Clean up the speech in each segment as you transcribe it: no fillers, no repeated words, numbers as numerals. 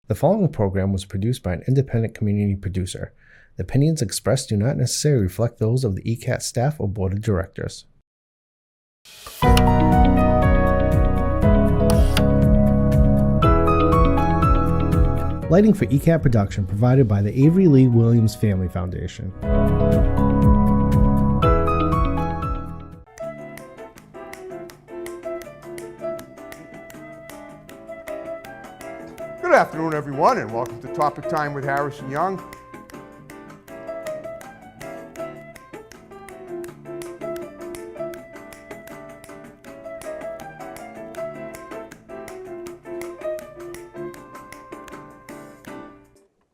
The following program was produced by an independent community producer. The opinions expressed do not necessarily reflect those of the ECAT staff or board of directors. Lighting for ECAT production provided by the Avery Lee Williams Family Foundation. Good afternoon, everyone, and welcome to Topic Time with Harrison Young.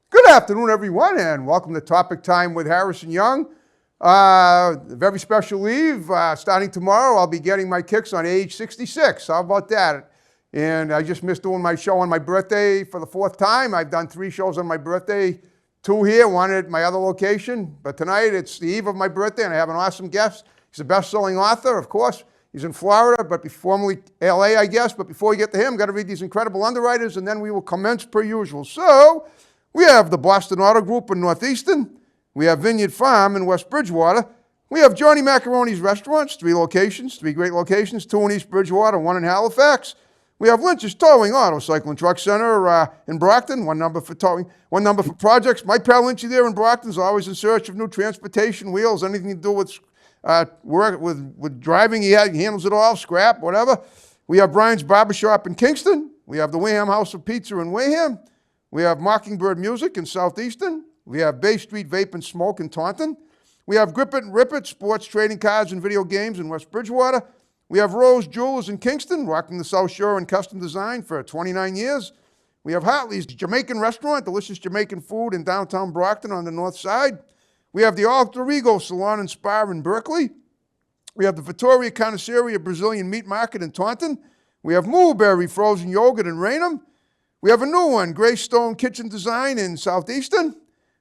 Good afternoon, everyone, and welcome to Topic Time with Harrison Young. Very special leave. Starting tomorrow, I'll be getting my kicks on age 66. How about that? And I just missed doing my show on my birthday for the fourth time. I've done 3 shows on my birthday, 2 here, 1 at my other location. But tonight, it's the eve of my birthday, and I have an awesome guest. He's a best-selling author, of course. He's in Florida, but formerly LA, I guess. But before we get to him, got to read these incredible underwriters, and then we will commence per usual. So, we have the Boston Auto Group in North Easton. We have Vineyard Farm in West Bridgewater. We have Johnny Macaroni's Restaurants, 3 locations, 3 great locations, 2 in East Bridgewater, 1 in Halifax. We have Lynch's Towing Auto Cycle and Truck Center in Brockton, 1 number for towing, 1 number for projects. My pal Lynchy there in Brockton is always in search of new transportation, wheels, anything to do with work with driving. He handles it all, scrap, whatever. We have Brian's Barbershop in Kingston. We have the Wareham House of Pizza in Wareham. We have Mockingbird Music in South Easton. We have Bay Street Vape and Smoke in Taunton. We have Grip It and Rip It, sports, trading cards, and video games in West Bridgewater. We have Rose Jewelers in Kingston, rocking the South Shore in custom design for 29 years. We have Hartley's Jamaican Restaurant, delicious Jamaican food in downtown Brockton on the north side. We have the Alter Ego Salon and Spa in Berkeley. We have the Vittoria Connoisseria Brazilian Meat Market in Taunton. We have Mulberry Frozen Yogurt in Raynham. We have a new one, Greystone Kitchen Design in Southeastern.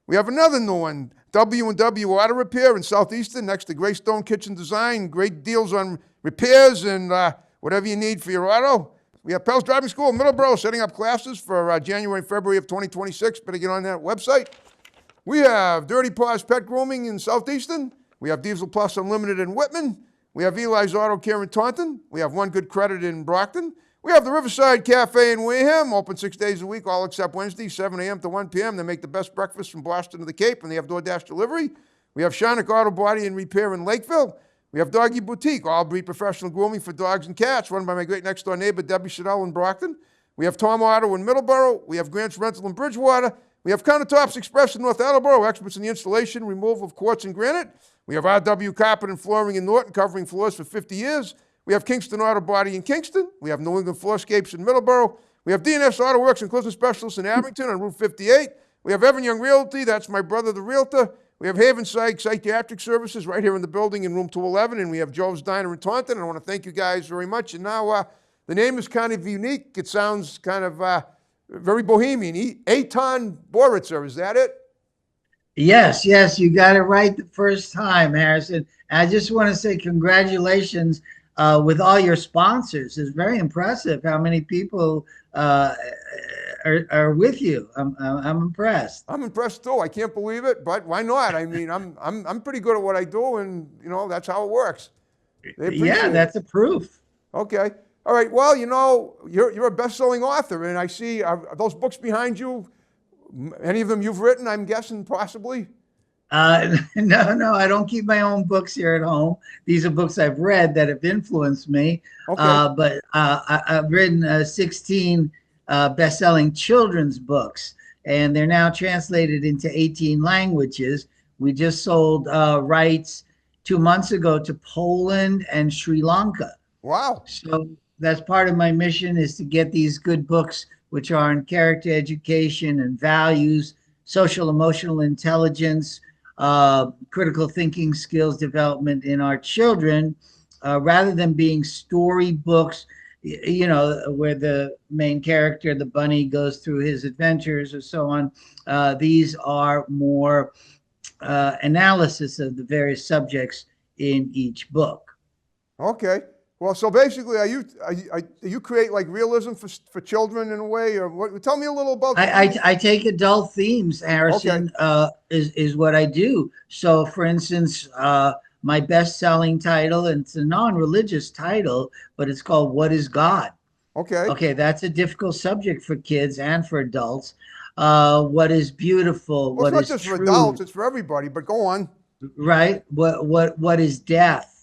We have another new one, W&W Auto Repair in Southeastern, next to Greystone Kitchen Design. Great deals on repairs and whatever you need for your auto. We have Pell's Driving School in Middleborough setting up classes for January and February of 2026. Better get on that website. We have Dirty Paws Pet Grooming in Southeastern. We have Diesel Plus Unlimited in Whitman. We have Eli's Auto Care in Taunton. We have One Good Credit in Brockton. We have the Riverside Cafe in Wareham, open 6 days a week, all except Wednesday, 7 a.m. to 1 p.m. They make the best breakfast from Boston to the Cape, and they have DoorDash delivery. We have Sharnik Auto Body and Repair in Lakeville. We have Doggy Boutique, all-breed professional grooming for dogs and cats, run by my great next-door neighbor, Debbie Chanel in Brockton. We have Tom Auto in Middleborough. We have Grant's Rental in Bridgewater. We have Countertops Express in North Attleboro, experts in the installation, removal of quartz and granite. We have RW Carpet and Flooring in Norton, covering floors for 50 years. We have Kingston Auto Body in Kingston. We have New England Floorscapes in Middleborough. We have DNS Auto Works and Collision Specialists in Abington on Route 58. We have Evan Young Realty. That's my brother, the realtor. We have Haven Psychiatric Services right here in the building in room 211. And we have Joe's Diner in Taunton. And I want to thank you guys very much. And now the name is kind of unique. It sounds kind of very bohemian. Etan Boritzer, is that it? Yes, you got it right the first time, Harrison. I just want to say congratulations with all your sponsors. It's very impressive how many people are with you. I'm impressed. I'm impressed too. I can't believe it, but why not? I mean, I'm pretty good at what I do, and you know that's how it works. Yeah, that's a proof. Okay, all right. Well, you know, you're a best-selling author, and I see are those books behind you. Any of them you've written? I'm guessing possibly. No, I don't keep my own books here at home. These are books I've read that have influenced me. Okay. But I've written 16 best-selling children's books, and they're now translated into 18 languages. We just sold rights 2 months ago to Poland and Sri Lanka. Wow. So that's part of my mission, is to get these good books, which are in character education and values, social emotional intelligence, critical thinking skills development in our children, rather than being story books, you know, where the main character, the bunny, goes through his adventures or so on. These are more analysis of the various subjects in each book. Okay. Well, so basically, do you create like realism for children in a way, or what? Tell me a little about. I take adult themes, Okay. Harrison, is what I do. So, for instance, my best-selling title, and it's a non-religious title, but it's called "What is God?" Okay. Okay, that's a difficult subject for kids and for adults. What is beautiful? Well, it's What not is just for adults; true? it's for everybody. But go on. Right? What is death?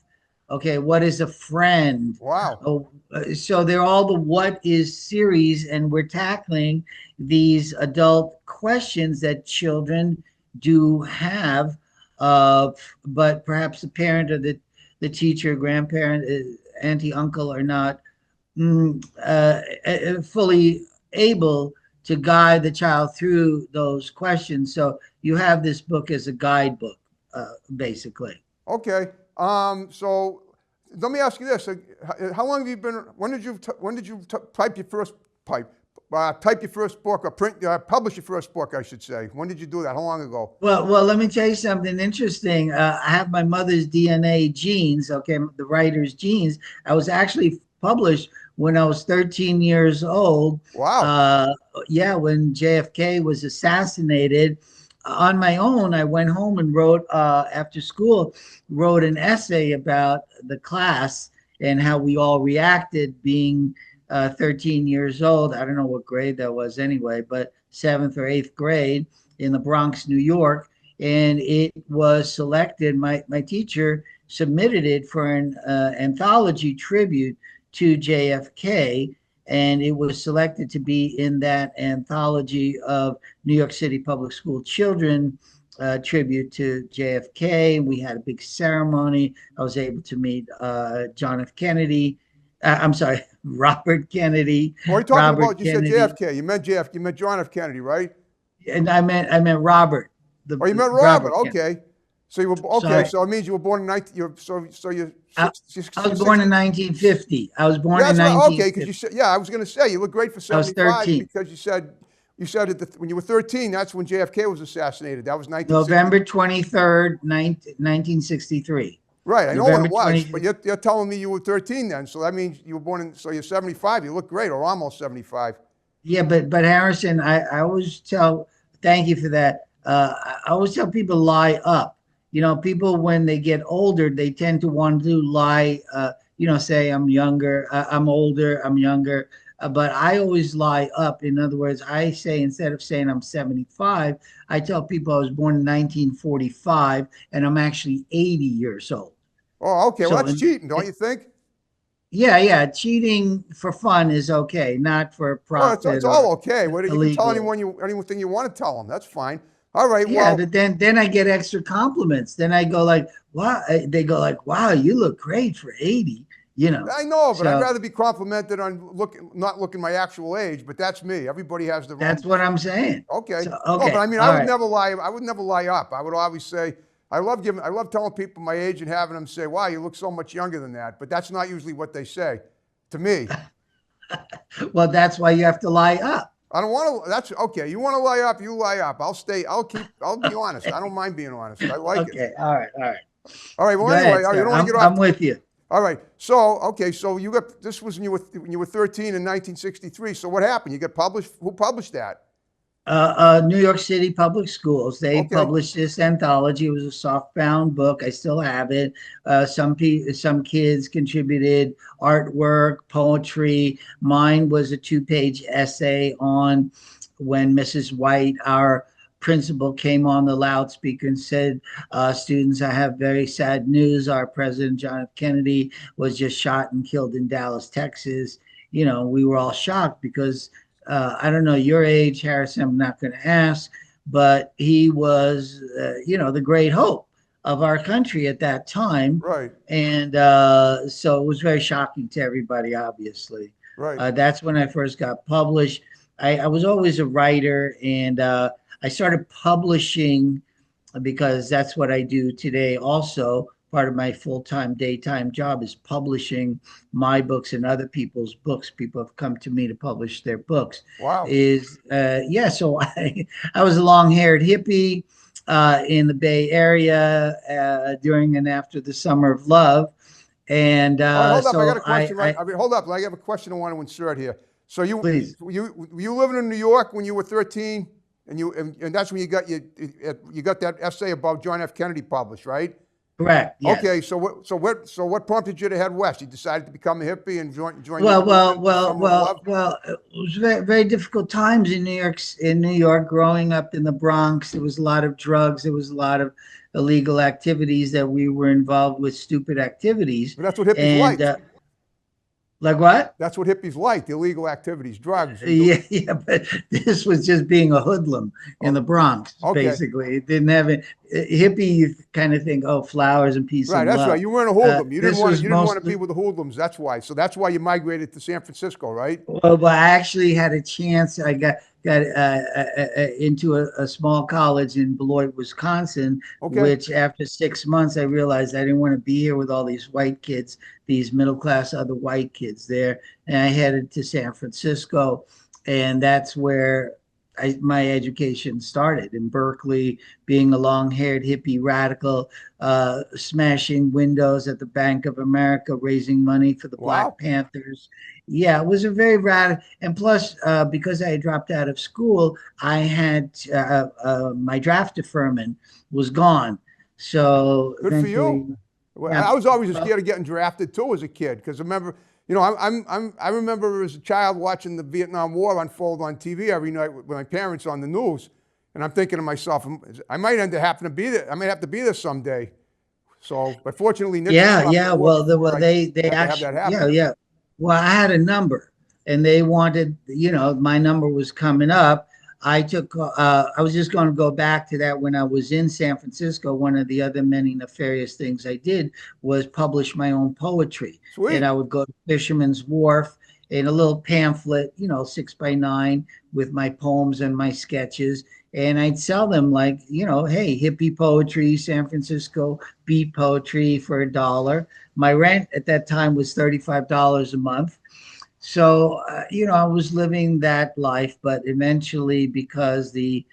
Okay, what is a friend? Wow. Oh, so they're all the what is series, and we're tackling these adult questions that children do have, but perhaps the parent or the teacher, grandparent, auntie, uncle are not fully able to guide the child through those questions. So you have this book as a guidebook, basically. Okay. So let me ask you this: how long have you been? When did you type your first type your first book or publish your first book? I should say. When did you do that? How long ago? Well, let me tell you something interesting. I have my mother's DNA genes, okay, the writer's genes. I was actually published when I was 13 years old. Wow. Yeah, when JFK was assassinated. On my own, I went home and wrote, after school, wrote an essay about the class and how we all reacted being 13 years old. I don't know what grade that was anyway, but seventh or eighth grade in the Bronx, New York. And it was selected, my teacher submitted it for an anthology tribute to JFK, and it was selected to be in that anthology of New York City Public School children tribute to JFK. We had a big ceremony. I was able to meet John F. Kennedy. I'm sorry, Robert Kennedy. What are you talking Robert about? You Kennedy. said JFK. You meant JFK. You meant John F. Kennedy, right? And I meant Robert. Oh, you meant Robert. Kennedy. Okay. So you were okay. Sorry. So it means you were born in 19. So you're. I was born in 1950. I was born in That's right. 1950. Okay, because you said, yeah, I was going to say you look great for I was 75 13. because you said when you were 13, that's when JFK was assassinated. That was 1960. November 23rd, 1963. Right, I know when November it was, 20th. but you're telling me you were 13 then, so that means you were born in. So you're 75. You look great, or almost 75. Yeah, but Harrison, I always tell, thank you for that. I always tell people lie up. You know, people when they get older, they tend to want to lie, say I'm younger, I'm older, I'm younger. But I always lie up. In other words, I say, instead of saying I'm 75, I tell people I was born in 1945 and I'm actually 80 years old. Oh, okay. Well, So that's cheating, don't you think? Yeah. Cheating for fun is okay, not for Well, profit it's or all okay. You can tell illegal. anything you want to tell them. That's fine. All right. Yeah, Well, but then I get extra compliments. Then I go like, wow. They go like, wow, you look great for 80. I know, but I'd So rather be complimented on not looking my actual age. But that's me. Everybody has their own. that's what I'm saying. Okay. So No, but okay, I mean, all I would right. never lie. I would never lie up. I would always say, I love telling people my age and having them say, wow, you look so much younger than that. But that's not usually what they say to me. Well, that's why you have to lie up. I don't want to. That's okay. You want to lie up, you lie up. I'll be honest. I don't mind being honest. I like it. Okay, all right. All right. Well, Go anyway, ahead, you sir. don't want to get off. I'm with you. All right. So, okay. So this was when you were 13 in 1963. So what happened? You got published. Who published that? New York City Public Schools. They Okay. published this anthology. It was a softbound book. I still have it. Some kids contributed artwork, poetry. Mine was a 2-page essay on when Mrs. White, our principal, came on the loudspeaker and said, students, I have very sad news. Our president, John F. Kennedy, was just shot and killed in Dallas, Texas. We were all shocked because I don't know your age, Harrison, I'm not going to ask, but he was, the great hope of our country at that time. Right. And so it was very shocking to everybody, obviously. Right. That's when I first got published. I was always a writer, and I started publishing because that's what I do today also. Part of my full-time daytime job is publishing my books and other people's books. People have come to me to publish their books. Wow. So I was a long-haired hippie in the Bay Area during and after the Summer of Love. And All right, hold up. I got so a question, right? I I mean, hold up. I have a question I want to insert here. So please. were you living in New York when you were 13, and that's when you got that essay about John F. Kennedy published, right? Correct. Okay, Yes. so what prompted you to head west? You decided to become a hippie and join your movement, the Summer of Love? Well. It was very, very difficult times in New York. In New York, growing up in the Bronx, there was a lot of drugs. There was a lot of illegal activities that we were involved with. Stupid activities, But that's what hippies and like. like what? That's what hippies like: illegal activities, drugs, and Yeah, yeah, but this was just being a hoodlum in oh, the Bronx, okay, basically. It didn't have it. Hippie, you kind of think, oh, flowers and peace right. and That's right. love. You weren't a hoodlum. This was You didn't want to be mostly, with the hoodlums. That's why. So that's why you migrated to San Francisco, right? well, but I actually had a chance. I got into a small college in Beloit, Wisconsin, Okay. which after 6 months, I realized I didn't want to be here with all these white kids, these middle class other white kids there. And I headed to San Francisco, and that's where my education started in Berkeley, being a long-haired hippie radical, smashing windows at the Bank of America, raising money for the Wow. Black Panthers. Yeah, it was a very radical. And plus, because I had dropped out of school, I had my draft deferment was gone. So Good for you. eventually, Well, yeah. I was always Well, scared of getting drafted too as a kid because remember, I remember as a child watching the Vietnam War unfold on TV every night with my parents on the news, and I'm thinking to myself, I might end up having to be there. I might have to be there someday. So, but fortunately, Nixon yeah, stopped the yeah. war before Well, I they had to have that actually, yeah, happen. yeah. Well, I had a number, and they wanted, my number was coming up. I was just going to go back to that when I was in San Francisco. One of the other many nefarious things I did was publish my own poetry, and Sweet. I would go to Fisherman's Wharf in a little pamphlet, 6 by 9, with my poems and my sketches, and I'd sell them like, hey, hippie poetry, San Francisco beat poetry for $1. My rent at that time was $35 a month. So, I was living that life, but eventually, because the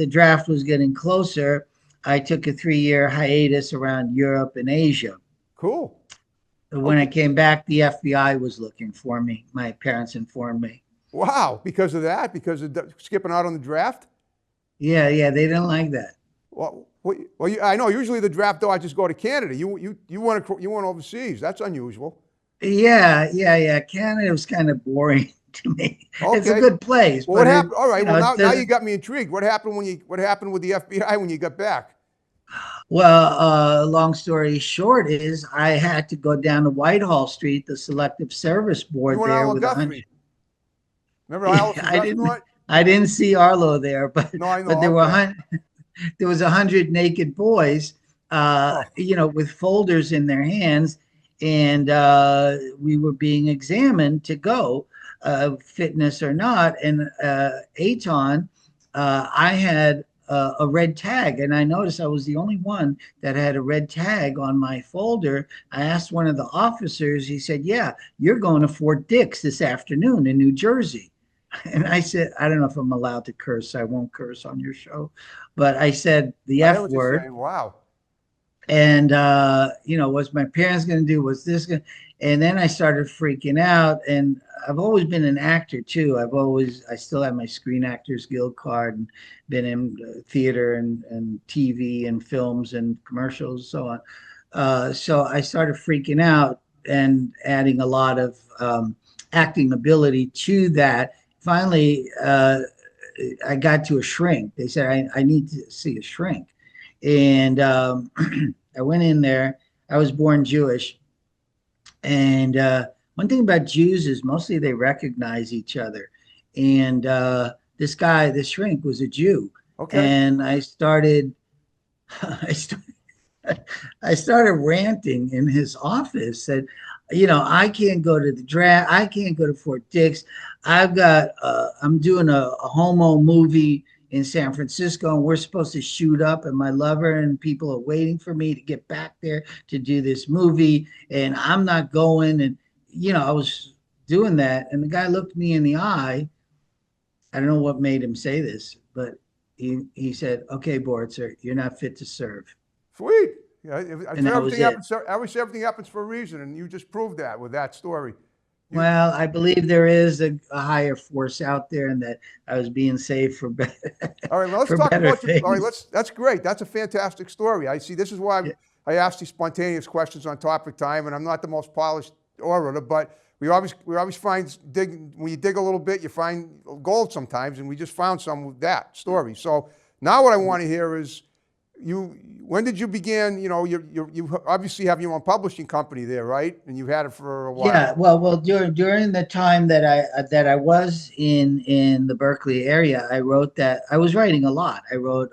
draft was getting closer, I took a 3-year hiatus around Europe and Asia. Cool. When I Okay. came back, the FBI was looking for me. My parents informed me. Wow. Because of that, skipping out on the draft. Yeah, yeah, they didn't like that. I know. Usually the draft dodgers go to Canada. You went overseas. That's unusual. Yeah, yeah, yeah. Canada was kind of boring to me. It's a Okay. good place, Well, what but happened? All right. Well, it now you doesn't. got me intrigued. What happened with the FBI when you got back? Well, long story short is I had to go down to Whitehall Street, the Selective Service You Board went there Isle of with 100. Guthrie. Remember Alice's I didn't, restaurant? I didn't see Arlo there, but No, I but know. there were Okay. there was 100 naked boys, Oh, with folders in their hands, and we were being examined to go, fitness or not. And Etan, I had a red tag, and I noticed I was the only one that had a red tag on my folder. I asked one of the officers. He said, "Yeah, you're going to Fort Dix this afternoon in New Jersey." And I said, I don't know if I'm allowed to curse. I won't curse on your show, but I said the I hear F what you're word. saying. Wow. And, what's my parents going to do? Was this going to, and then I started freaking out. And I've always been an actor too. I still have my Screen Actors Guild card and been in theater and TV and films and commercials and so on. So I started freaking out and adding a lot of acting ability to that. Finally, I got to a shrink. They said, I need to see a shrink. And I went in there. I was born Jewish. And one thing about Jews is mostly they recognize each other. And this shrink was a Jew. Okay. And I started, I started ranting in his office that, I can't go to the draft. I can't go to Fort Dix. I'm doing a homo movie in San Francisco, and we're supposed to shoot up, and my lover and people are waiting for me to get back there to do this movie, and I'm not going. And, I was doing that, and the guy looked me in the eye. I don't know what made him say this, but he said, "Okay, Boritzer, you're not fit to serve." Sweet. Yeah, and that was it. I wish everything happens for a reason, and you just proved that with that story. Well, I believe there is a higher force out there, and that I was being saved for better, All right, well, let's for talk better about your. All right, things. that's great. That's a fantastic story. I see. This is why I ask these spontaneous questions on topic time, and I'm not the most polished orator, but we always find when you dig a little bit, you find gold sometimes, and we just found some with that story. So now what I want to hear is when did you begin? You know, you obviously have your own publishing company there, right? And you've had it for a while. Yeah, well, during the time that I was in the Berkeley area, I was writing a lot. I wrote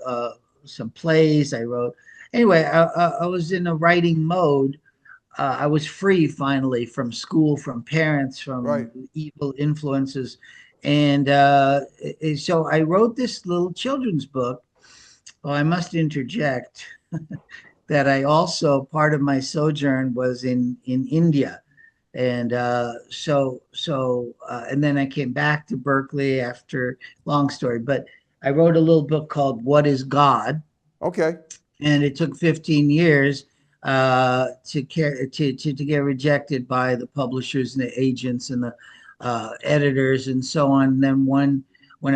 some plays. Anyway. I was in a writing mode. I was free finally from school, from parents, Right. from evil influences, and so I wrote this little children's book. Oh, I must interject that I also, part of my sojourn was in India. And and then I came back to Berkeley after, long story, but I wrote a little book called What is God? Okay. And it took 15 years to get rejected by the publishers and the agents and the editors and so on. And then when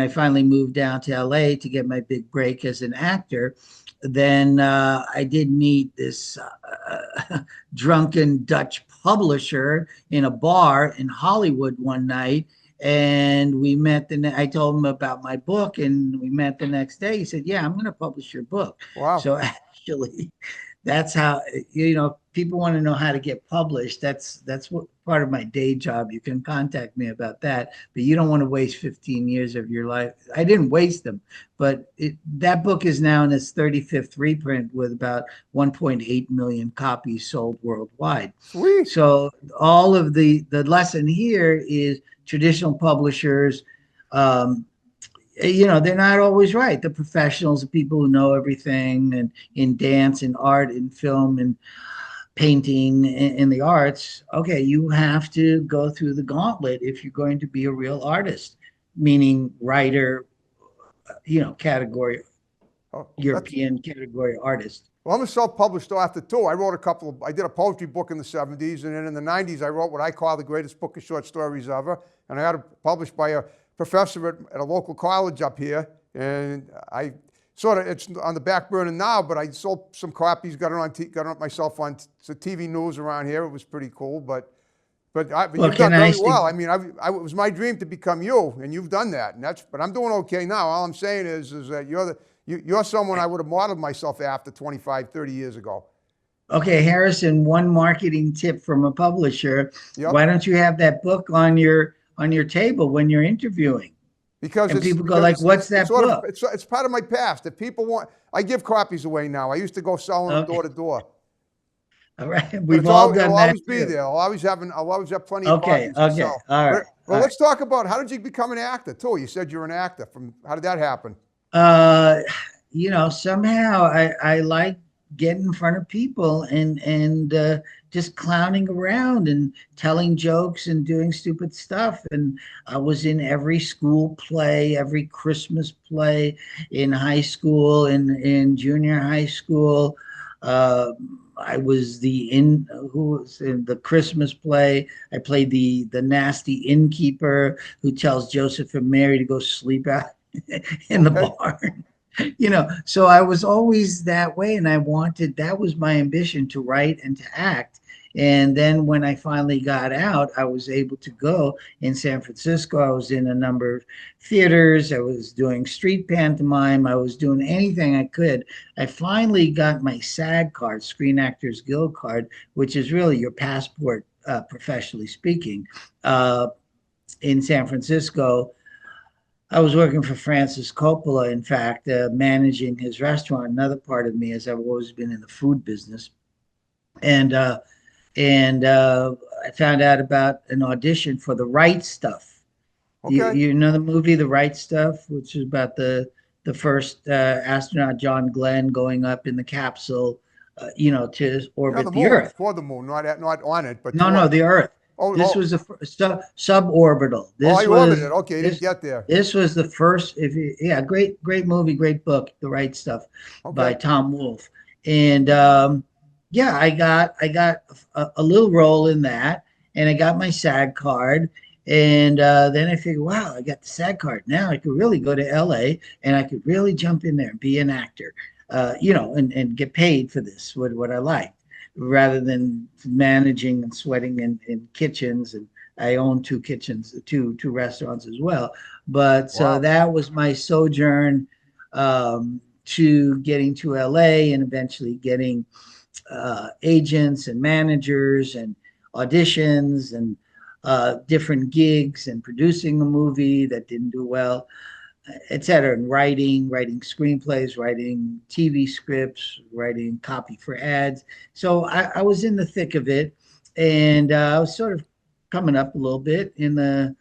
I finally moved down to LA to get my big break as an actor, then I did meet this drunken Dutch publisher in a bar in Hollywood one night. And we met I told him about my book, and we met the next day. He said, "Yeah, I'm going to publish your book." Wow. So actually, that's how, people want to know how to get published. That's what part of my day job. You can contact me about that, but you don't want to waste 15 years of your life. I didn't waste them, but that book is now in its 35th reprint with about 1.8 million copies sold worldwide. Sweet. So all of the lesson here is traditional publishers, they're not always right. The professionals, the people who know everything, and in dance and art and film and painting in the arts, okay, you have to go through the gauntlet if you're going to be a real artist, meaning writer, category, European category artist. Well, I'm a self-published author too. I did a poetry book in the 70s, and then in the 90s, I wrote what I call the greatest book of short stories ever. And I had it published by a professor at a local college up here. And it's on the back burner now, but I sold some copies, got it myself on TV news around here. It was pretty cool, but you've done very well. I mean, it was my dream to become you, and you've done that. But I'm doing okay now. All I'm saying is that you're someone I would have modeled myself after 25, 30 years ago. Okay, Harrison, one marketing tip from a publisher. Yep. Why don't you have that book on your table when you're interviewing? Because people go like, "What's that book?" It's part of my past. If people want, I give copies away now. I used to go selling them door to door. All right, we've all done that. It'll always be there. I'll always have plenty of copies to sell. All right. Well, let's talk about, how did you become an actor too? You said you're an actor. How did that happen? Somehow I like getting in front of people and just clowning around and telling jokes and doing stupid stuff. And I was in every school play, every Christmas play in high school, in junior high school. I was who was in the Christmas play. I played the nasty innkeeper who tells Joseph and Mary to go sleep out in the barn. So I was always that way, and that was my ambition, to write and to act. And then when I finally got out, I was able to go in San Francisco. I was in a number of theaters. I was doing street pantomime. I was doing anything I could. I finally got my SAG card, Screen Actors Guild card, which is really your passport, professionally speaking, in San Francisco. I was working for Francis Coppola, in fact, managing his restaurant. Another part of me is I've always been in the food business. And I found out about an audition for The Right Stuff. Okay. You know the movie The Right Stuff, which is about the first astronaut, John Glenn, going up in the capsule, to orbit the Earth. For the moon, not on it, but no, the Earth. This was the suborbital. I orbited. Okay, you didn't get there. This was the first. Great movie, great book, The Right Stuff, by Tom Wolfe. And yeah, I got a little role in that, and I got my SAG card. And then I figured, wow, I got the SAG card. Now I could really go to LA and I could really jump in there and be an actor, and get paid for this, what I like, rather than managing and sweating in kitchens. And I own two kitchens, two restaurants as well. But so Wow. that was my sojourn to getting to LA and eventually getting agents and managers and auditions and different gigs and producing a movie that didn't do well, et cetera, and writing screenplays, writing TV scripts, writing copy for ads. So I was in the thick of it, and I was sort of coming up a little bit in the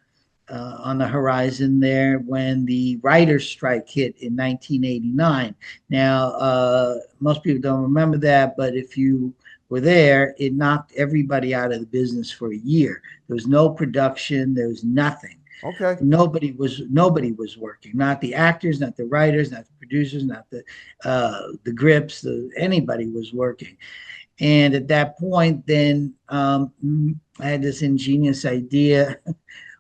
on the horizon there when the writers' strike hit in 1989. Now, most people don't remember that, but if you were there, it knocked everybody out of the business for a year. There was no production, there was nothing. Okay. Nobody was working. Not the actors, not the writers, not the producers, not the grips. Anybody was working. And at that point, then I had this ingenious idea.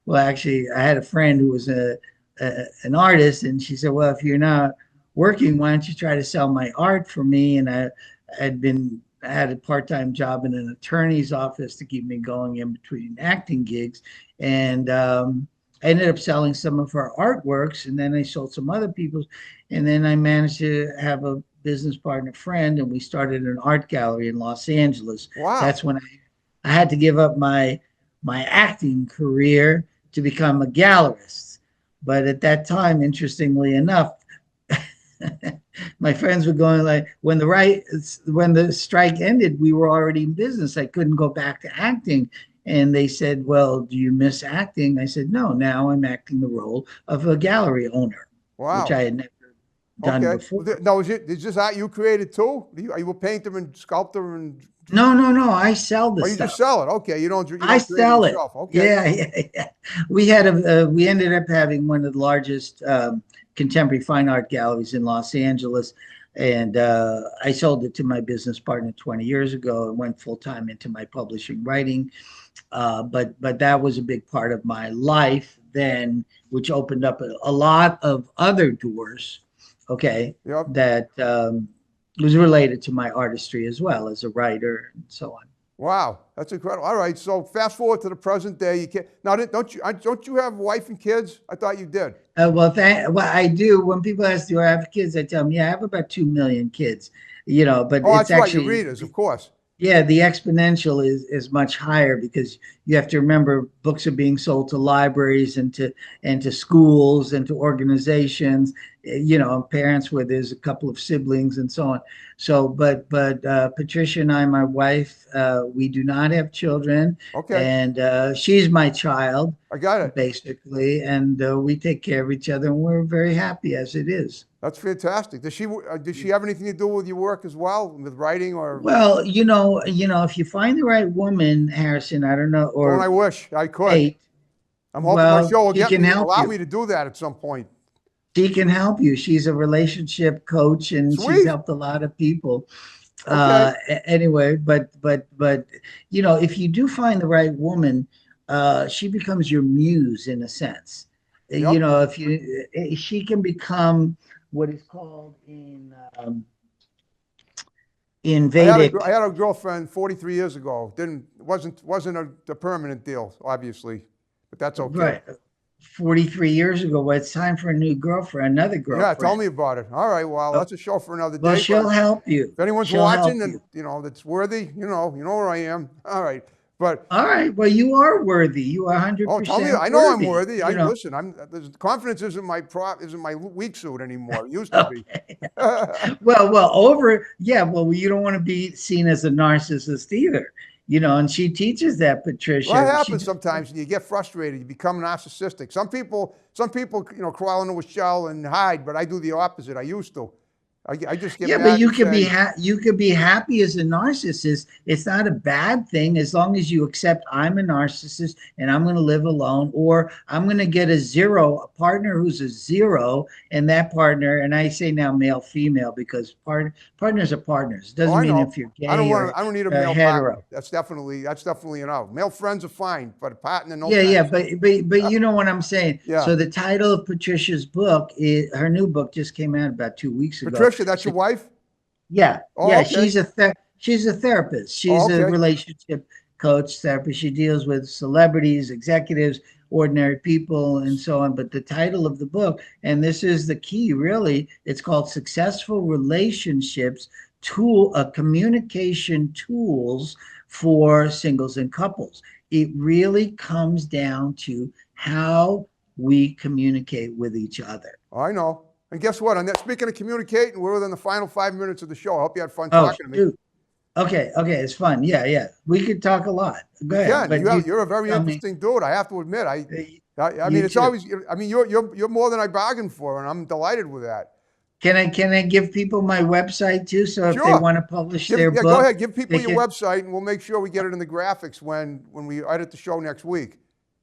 Well, actually, I had a friend who was an artist, and she said, "Well, if you're not working, why don't you try to sell my art for me?" And I had a part-time job in an attorney's office to keep me going in between acting gigs, and I ended up selling some of her artworks, and then I sold some other people's, and then I managed to have a business partner friend, and we started an art gallery in Los Angeles. Wow. That's when I had to give up my acting career to become a gallerist. But at that time, interestingly enough, my friends were going like, when the strike ended, we were already in business. I couldn't go back to acting. And they said, "Well, do you miss acting?" I said, "No, now I'm acting the role of a gallery owner," which Wow. I had never done Okay. before. Now, is this art you created too? Are you a painter and sculptor and? No. I sell Oh, the you just stuff. sell it. Okay. You I don't create it sell it. yourself. Okay. Yeah. We ended up having one of the largest contemporary fine art galleries in Los Angeles, and I sold it to my business partner 20 years ago and went full time into my publishing writing. But that was a big part of my life then, which opened up a lot of other doors. Okay, Yep. that was related to my artistry as well as a writer and so on. Wow. That's incredible. All right. So fast forward to the present day. You can't now. Don't you have a wife and kids? I thought you did. Well, I do. When people ask, "Do I have kids?" I tell them, "Yeah, I have about 2 million kids." But Oh, it's that's right. Your actually, readers, of course. yeah, the exponential is much higher because you have to remember books are being sold to libraries and to schools and to organizations, parents where there's a couple of siblings and so on. So, but Patricia and I, my wife, we do not have children, Okay. and she's my child I got it. basically, and we take care of each other, and we're very happy as it is. That's fantastic. Does she have anything to do with your work as well, with writing or? Well, if you find the right woman, Harrison, I don't know, Don't or I wish I could? Kate, I'm hoping my well, show will she can help allow you. me to do that at some point. She can help you. She's a relationship coach, and she's Sweet. helped a lot of people. Okay. Anyway, but if you do find the right woman, she becomes your muse in a sense. Yep. She can become what is called in Vedic. I had a girlfriend 43 years ago. Wasn't a permanent deal, obviously, but that's okay. Right. 43 years ago. Well, it's time for another Yeah, girlfriend. tell me about it. All right, well, that's a show for another Well, day. she'll help you. If anyone's She'll watching help and that's worthy, you know where I am. All right, but All right. Well, you are worthy. You are 100% oh, tell me, I know I'm worthy. worthy. Listen. Confidence isn't my weak suit anymore. It used to be. Well, you don't want to be seen as a narcissist either, and she teaches that, Patricia. What happens sometimes when you get frustrated, you become narcissistic. Some people, crawl into a shell and hide, but I do the opposite. I used to. I just get Yeah, mad but you and could be say, you could be happy as a narcissist. It's not a bad thing as long as you accept I'm a narcissist and I'm going to live alone, or I'm going to get a partner who's a zero, and that partner, and I say now male female because partners are partners. oh, Doesn't I mean if know. you're gay or I don't need a male partner. hetero. That's definitely a no. Male friends are fine, but a partner, no Yeah, yeah, thanks. but you know what I'm saying. Yeah. So the title of Patricia's book is her new book just came out about 2 weeks ago. Patricia, that's your wife? Yeah, Oh, yeah, okay. she's a therapist. Oh, She's a okay. relationship coach therapist. She deals with celebrities, executives, ordinary people, and so on. But the title of the book, and this is the key, really, it's called Successful Relationships Communication Tools for Singles and Couples. It really comes down to how we communicate with each other. I know. And guess what? On that, speaking of communicating, we're within the final 5 minutes of the show. I hope you had fun Oh, talking to me. shoot. Okay, it's fun. Yeah, yeah. We could talk a lot. Go We ahead, can. but You're a very tell me. interesting dude. I have to admit. I You mean, it's too. always. I mean, you're more than I bargained for, and I'm delighted with that. Can I give people my website too? So if they Sure. want to publish their Go book, ahead. Give people they your can. website, and we'll make sure we get it in the graphics when we edit the show next week.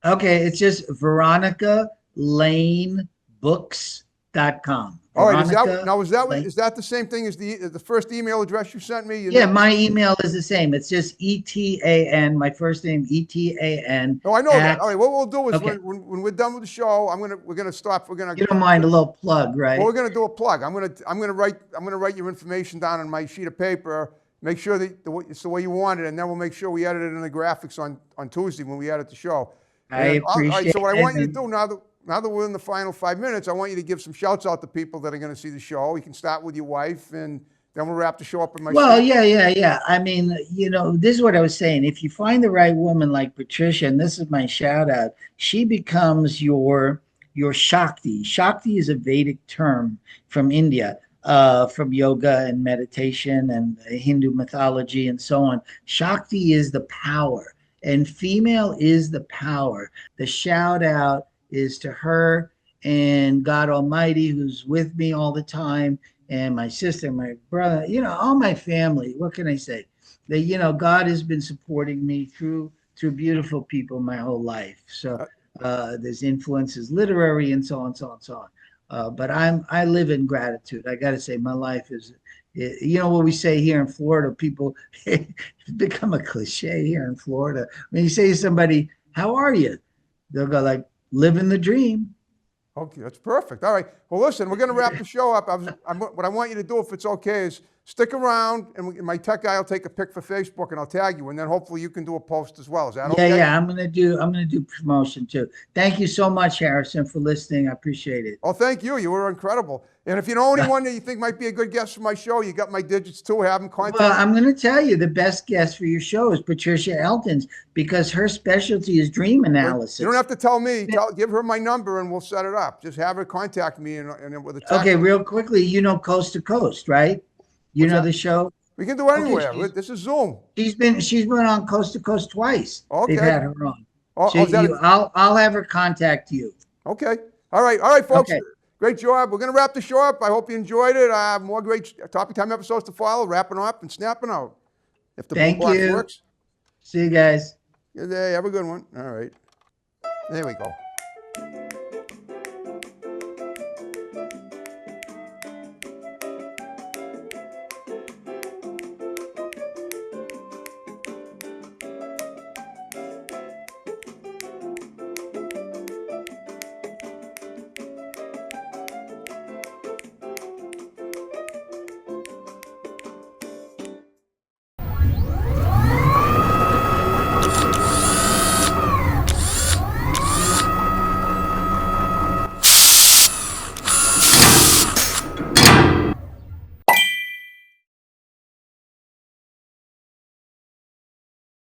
Okay, it's just veronicalanebooks.com. All right. Veronica Lane. Is that the same thing as the first email address you sent me? Yeah, my email is the same. It's just ETAN, my first name, ETAN. Oh, I know that. All right. What we'll do is Okay. when we're done with the show, we're gonna stop. You don't mind a little plug, right? Well, we're gonna do a plug. I'm gonna write your information down on my sheet of paper. Make sure that it's the way you want it, and then we'll make sure we edit it in the graphics on Tuesday when we edit the show. I All right. appreciate So what I want you to it. do now that we're in the final 5 minutes, I want you to give some shouts out to people that are going to see the show. You can start with your wife, and then we'll wrap the show up in my. Well, state. yeah. I mean, this is what I was saying. If you find the right woman like Patricia, and this is my shout out, she becomes your Shakti. Shakti is a Vedic term from India, from yoga and meditation and Hindu mythology and so on. Shakti is the power, and female is the power. The shout out is to her and God Almighty, who's with me all the time, and my sister, my brother, all my family. What can I say? That God has been supporting me through beautiful people my whole life. So there's influences, literary, and so on, so on, so on. But I live in gratitude. I got to say, my life is. What we say here in Florida, people it's become a cliche here in Florida. When you say to somebody, "How are you?" They'll go like, "Living the dream." Okay, that's perfect. All right. Well, listen, we're going to wrap the show up. What I want you to do, if it's okay, is stick around, and my tech guy will take a pic for Facebook, and I'll tag you, and then hopefully you can do a post as well. Is that okay? Yeah. I'm gonna do promotion too. Thank you so much, Harrison, for listening. I appreciate it. Oh, thank you. You were incredible. And if you know anyone that you think might be a good guest for my show, you got my digits too. Have them contact. Well, I'm going to tell you the best guest for your show is Patricia Elton's because her specialty is dream analysis. You don't have to tell me. Give her my number and we'll set it up. Just have her contact me and with a text. Okay, real quickly, Coast to Coast, right? You know the show. We can do it anywhere. Okay, This is Zoom. She's been on Coast to Coast twice. Okay. They've had her on. Oh, I'll have her contact you. Okay. All right, folks. Okay. Great job. We're going to wrap the show up. I hope you enjoyed it. More great Topic Time episodes to follow, wrapping up and snapping out. If the Thank book you. works. See you guys. Good day. Have a good one. All right. There we go.